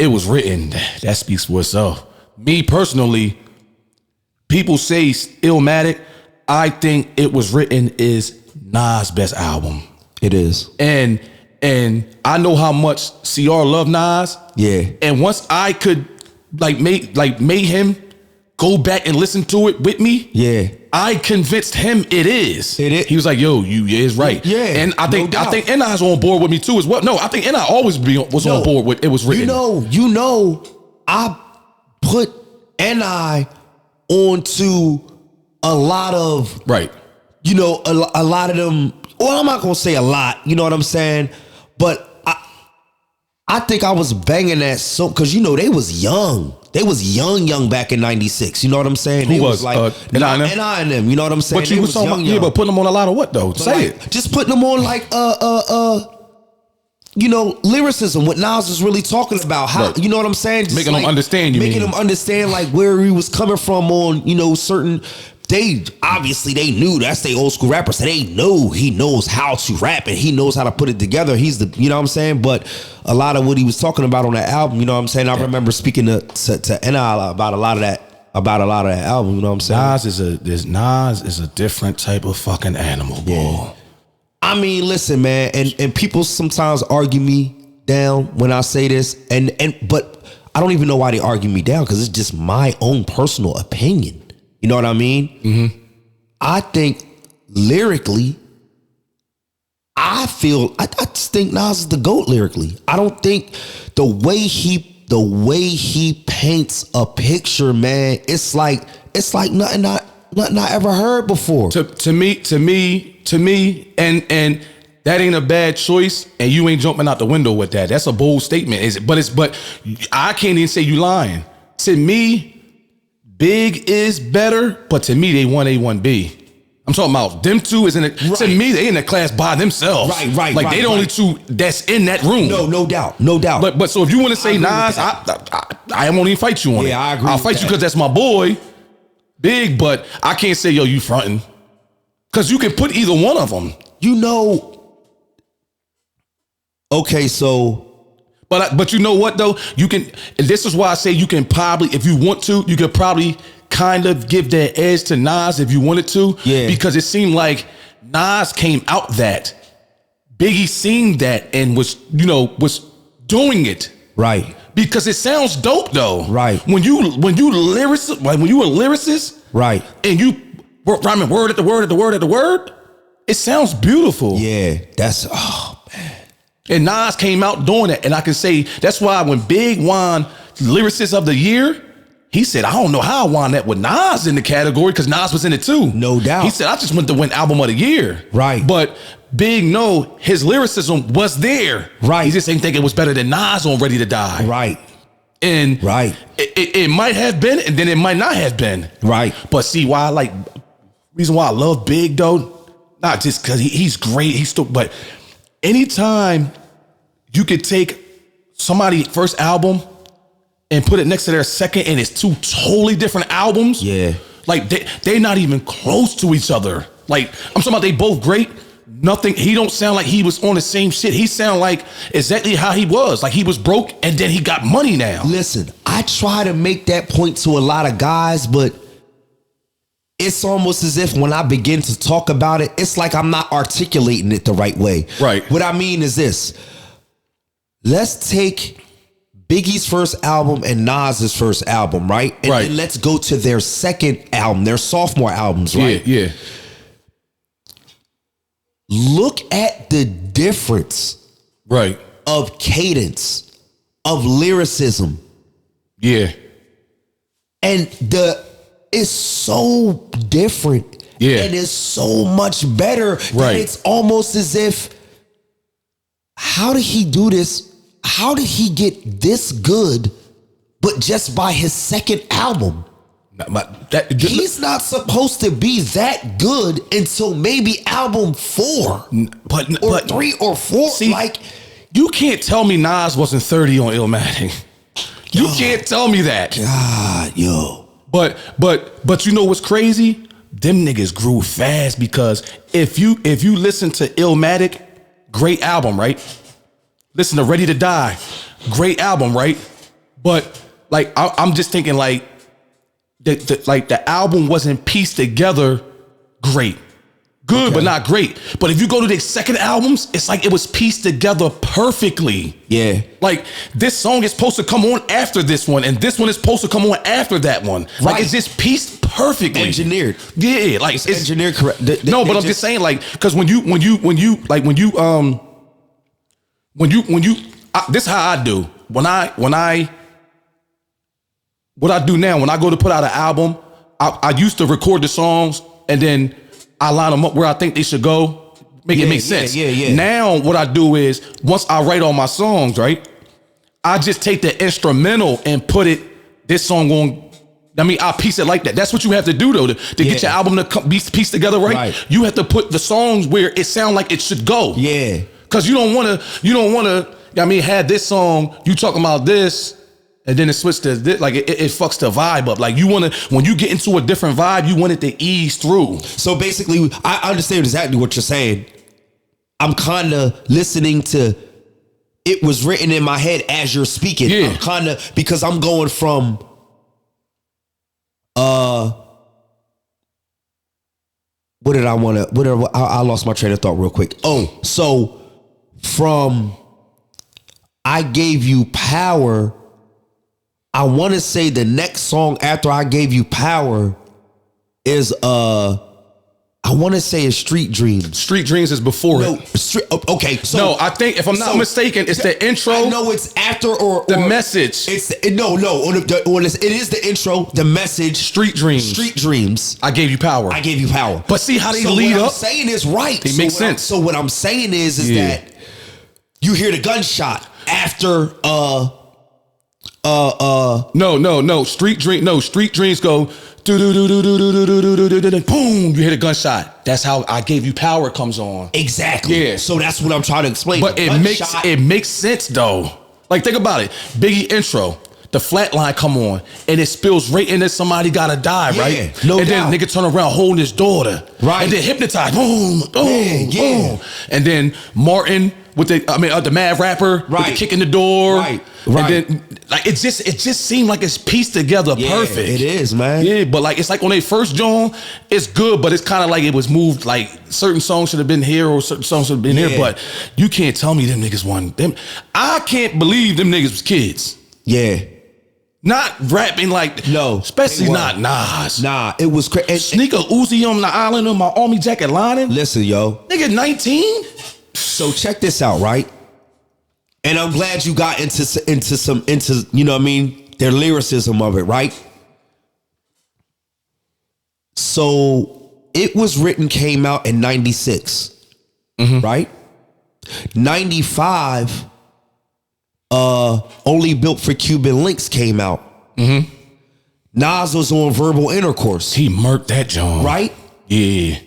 it was written. That speaks for itself. Me personally, people say Illmatic. I think It Was Written is Nas' best album. It is. And I know how much CR love Nas. Yeah. And once I could made him go back and listen to it with me. Yeah. I convinced him it is. It is. He was like, "Yo, you is right." Yeah. And I think Ni's on board with me too as well. No, I think Ni always was on board with It Was Written. You know, I put Ni onto a lot of right. You know, a lot of them. Well, I'm not gonna say a lot. You know what I'm saying? But I think I was banging that so because you know they was young. They was young back in '96. You know what I'm saying? Who they was like Ni and them? You know what I'm saying? But you was talking about, yeah, but putting them on a lot of what though? But say like, it. Just putting them on like you know, lyricism. What Nas was really talking about. How right. You know what I'm saying? Just making them understand. Making them understand like where he was coming from on certain. They obviously they knew that's the old school rapper, so they know he knows how to rap and he knows how to put it together. He's the, you know what I'm saying? But a lot of what he was talking about on that album, you know what I'm saying? I remember speaking to N.I. about a lot of that album, you know what I'm saying? Nas is a different type of fucking animal, bro. Yeah. I mean, listen, man, and people sometimes argue me down when I say this, but I don't even know why they argue me down because it's just my own personal opinion. You know what I mean? Mm-hmm. I think lyrically, I just think Nas is the GOAT lyrically. I don't think the way he paints a picture, man, it's like nothing I ever heard before. To me, and that ain't a bad choice, and you ain't jumping out the window with that. That's a bold statement. But I can't even say you lying. To me, Big is better, but to me, they 1A, 1B. I'm talking about them two is in it. Right. To me, they in the class by themselves. Right. Like they the only two that's in that room. No doubt. But so if you want to say Nas, I won't even fight you on it. Yeah, I agree. I'll fight you because that's my boy, Big. But I can't say yo, you fronting, because you can put either one of them. You know. Okay, so. But you know what though? You can, and this is why I say you can probably, if you want to, you could probably kind of give that edge to Nas if you wanted to. Yeah. Because it seemed like Nas came out that. Biggie seen that and was doing it. Right. Because it sounds dope though. Right. When you a lyricist. Right. And you rhyming word at the word, it sounds beautiful. Yeah. That's, oh man. And Nas came out doing it. And I can say that's why when Big won Lyricist of the Year, he said, I don't know how I won that with Nas in the category because Nas was in it too. No doubt. He said, I just went to win Album of the Year. Right. But Big, no, his lyricism was there. Right. He just ain't think it was better than Nas on Ready to Die. Right. And right. It might have been, and then it might not have been. Right. But see why reason why I love Big though, not just because he's great, but anytime you could take somebody's first album and put it next to their second and it's two totally different albums. Yeah. Like they're not even close to each other. Like I'm talking about they both great. Nothing, he don't sound like he was on the same shit. He sound like exactly how he was. Like he was broke and then he got money now. Listen, I try to make that point to a lot of guys, but it's almost as if when I begin to talk about it, it's like I'm not articulating it the right way. Right. What I mean is this. Let's take Biggie's first album and Nas's first album, right? And then let's go to their second album, their sophomore albums, right? Yeah. Look at the difference, right, of cadence, of lyricism. Yeah. And it's so different. Yeah. And it's so much better. Right. It's almost as if, how did he do this? How did he get this good, but just by his second album? He's not supposed to be that good until maybe album 4, but 3 or 4. See, like, you can't tell me Nas wasn't 30 on Illmatic. You can't tell me that. God, yo. But you know what's crazy? Them niggas grew fast because if you listen to Illmatic, great album, right? Listen to Ready to Die, great album, right? But like I'm just thinking like the album wasn't pieced together great. Good, but not great. But if you go to their second albums, it's like it was pieced together perfectly. Yeah. Like this song is supposed to come on after this one, and this one is supposed to come on after that one. Like it's just pieced perfectly. Engineered. Yeah, like it's engineered correct. No, but I'm just saying, like, because when you this is how I do. What I do now, when I go to put out an album, I used to record the songs and then I line them up where I think they should go, make it make sense. Yeah. Now what I do is once I write all my songs, right, I just take the instrumental and put this song on. I mean, I piece it like that. That's what you have to do though to get your album to be pieced together right. You have to put the songs where it sound like it should go. Yeah, because you don't want to. I mean, had this song, you talking about this, and then it switched to this, like it fucks the vibe up. Like you want to, when you get into a different vibe, you want it to ease through. So basically, I understand exactly what you're saying. I'm kind of listening to it was written in my head as you're speaking. Yeah. I'm kind of, because I'm going from what did I want to, I lost my train of thought real quick. Oh, so from I Gave You Power, I want to say the next song after I Gave You Power is I want to say it's Street Dreams. Street Dreams is before it. Okay. So, no, I think if I'm not mistaken, it's the intro. I know it's after or the message. It's it is the intro, the message. Street Dreams. Street Dreams. I Gave You Power. I Gave You Power. But see how they so lead what up? I'm saying is right. It makes sense. So what I'm saying is that you hear the gunshot after No. Street Dreams go do do do do do do do do do do. Boom! You hit a gunshot. That's how I Gave You Power comes on. Exactly. Yeah. So that's what I'm trying to explain. But it makes sense though. Like think about it. Biggie intro. The flat line come on and it spills right into somebody gotta die, right? No and doubt. then nigga turn around holding his daughter. Right. And then hypnotize. Boom, boom, boom. And then Martin with the mad rapper with the kick in the door. Right. And then like it just seemed like it's pieced together perfect. It is, man. Yeah, but like it's like on their first joint, it's good, but it's kind of like it was moved. Like certain songs should have been here or certain songs should have been here. But you can't tell me them niggas won them. I can't believe them niggas was kids. Yeah. Not rapping like especially not Nas. Nah, it was crazy. Sneaker Uzi on the island on my army jacket lining. Listen, yo, nigga, 19. So check this out, right? And I'm glad you got into you know what I mean, their lyricism of it, right? So it was written, came out in 96, right? 95. Only Built for Cuban Links came out. Nas was on Verbal Intercourse. He murked that John. Right? Yeah.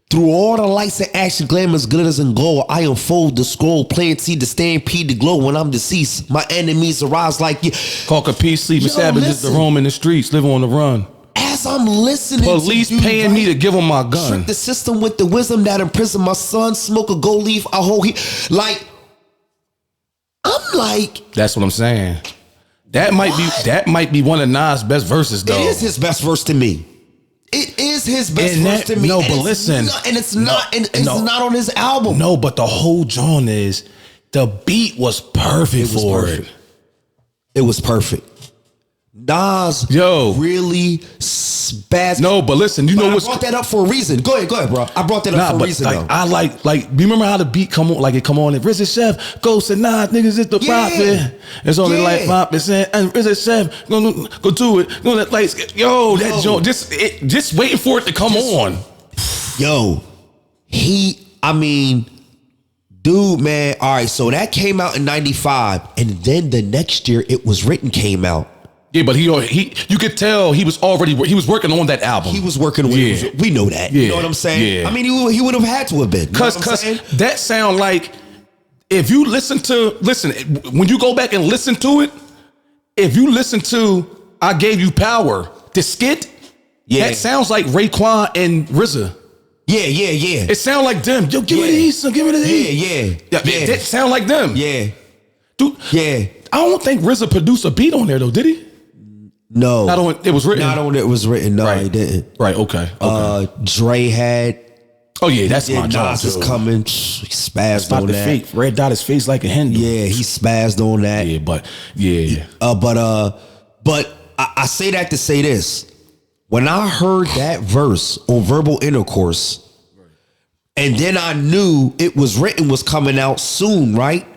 Through all the lights and action, glamours, glitters, and gold, I unfold the scroll, plant seed to stampede the glow. When I'm deceased, my enemies arise like you. Caught a peace, sleeping savages to roam in the streets, live on the run. As I'm listening, police to you, paying me to give them my gun. Trick the system with the wisdom that imprisoned my son. Smoke a gold leaf, a whole like. I'm like, that's what I'm saying. That might be one of Nas' best verses, though. It is his best verse to me. It is his best verse to me. No, but listen, it's not on his album. No, but the whole joint is the beat was perfect for it. It was perfect. Nas, really spaz. No, but listen, you know what's... I brought that up for a reason. Go ahead, bro. I brought that up for a reason, like, though. I like, you remember how the beat come on, like it come on, and RZA Chef goes to Nas, niggas, it's the profit. It's only like 5%, and RZA Chef, go do it. Go let lights, that joint, just waiting for it to come on. Yo, dude, man, all right, so that came out in 95, and then the next year, It Was Written came out. Yeah, but you could tell he was working on that album. He was working with, we know that. You know what I'm saying? Yeah. I mean, he would have had to have been. Cause that sound like, if you listen, when you go back and listen to it, if you listen to I Gave You Power, the skit, that sounds like Raekwon and RZA. Yeah. It sound like them. Yo, give me these, give me these. Yeah. That sound like them. Yeah. Dude, I don't think RZA produced a beat on there though, did he? No. Not on it was written. Not on it was written. No, he didn't. Right, okay. Dre had. Oh yeah, that's my job. Nas is coming. He spazzed on that. Fake. Red dot his face like a Hindu. Yeah, he spazzed on that. Yeah, but yeah. But I say that to say this. When I heard that verse on Verbal Intercourse, and then I knew It Was Written was coming out soon, right?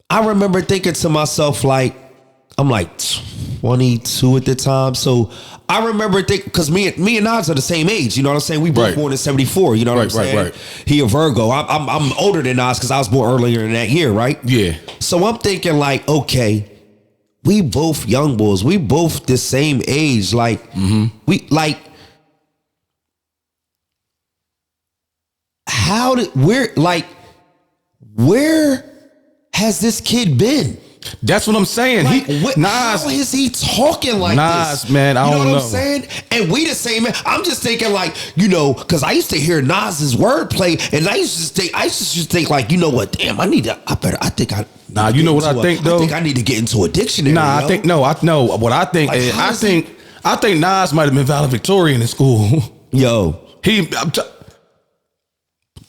I remember thinking to myself, like, I'm like 22 at the time. So I remember thinking, because me and Nas are the same age, you know what I'm saying? We both born in 74, you know what I'm saying? Right. He a Virgo. I'm older than Nas because I was born earlier in that year, right? Yeah. So I'm thinking like, okay, we both young boys. We both the same age. Like, we like, where has this kid been? That's what I'm saying. Like, Nas, how is he talking like Nas, this? man, I don't know. You know what I'm saying? And we the same man. I'm just thinking like, you know, because I used to hear Nas's wordplay, and I used to think like, you know what? Damn, I think I. Nah, you know what I think though? I think I need to get into a dictionary. Nah, I know what I think. Like, I think Nas might have been valedictorian in school. Yo,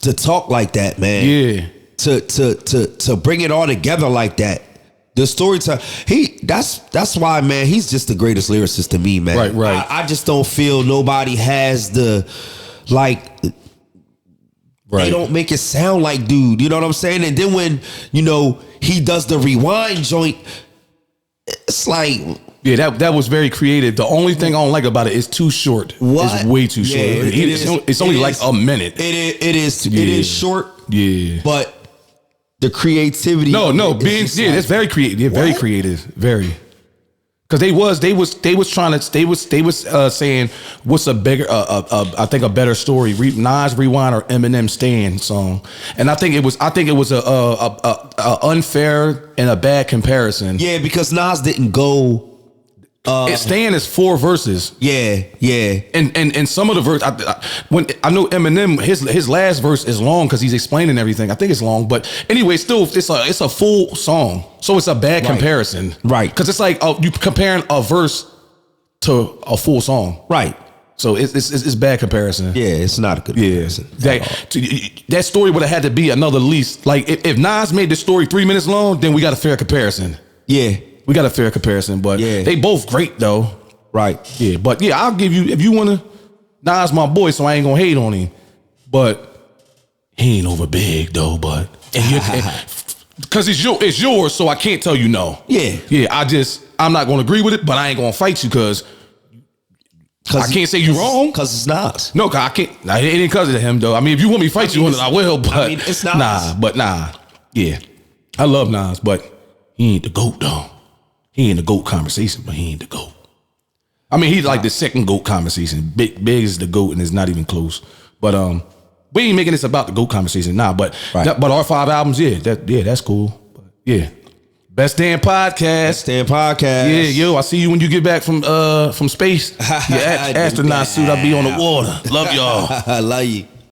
to talk like that, man. Yeah. To bring it all together like that. The storyteller, that's why, man, he's just the greatest lyricist to me, man. Right. I just don't feel nobody has the, like, they don't make it sound like dude, you know what I'm saying? And then when, you know, he does the rewind joint, it's like, yeah, that was very creative. The only thing I don't like about it is too short. What? It's way too short. It's only like a minute. It is short. Yeah. But the creativity. That's very creative. Yeah, very creative. Very. Because they was saying what's a bigger I think a better story, Nas Rewind or Eminem Stand song, and I think it was a unfair and a bad comparison. Yeah, because Nas didn't go. Stand is 4 verses. Yeah. And some of the verse, when I know Eminem, his last verse is long because he's explaining everything. I think it's long, but anyway, still it's a full song, so it's a bad comparison, right? Because it's like you comparing a verse to a full song, right? So it's bad comparison. Yeah, it's not a good comparison. That story would have had to be another least. Like if Nas made the story 3 minutes long, then we got a fair comparison. Yeah. We got a fair comparison, but they both great though. Right. Yeah, but yeah, I'll give you, if you want to, Nas my boy, so I ain't gonna hate on him. But he ain't over big though, but because it's yours, so I can't tell you no. Yeah, I'm not gonna agree with it, but I ain't gonna fight you because I can't say you wrong. Because it's Nas. No, cause I can't. Nah, it ain't because of him though. I mean, if you want me to fight you on it, I will. But it's Nas. Yeah, I love Nas, but he ain't the GOAT though. He ain't the GOAT conversation, but he ain't the GOAT. I mean, he's like the second GOAT conversation. Big is the GOAT, and it's not even close. But we ain't making this about the GOAT conversation now. But our 5 albums, that's cool. But, yeah, Best Damn Podcast. Yeah, yo, I see you when you get back from space. Your astronaut suit, I'll be on the water. Love y'all. I love you.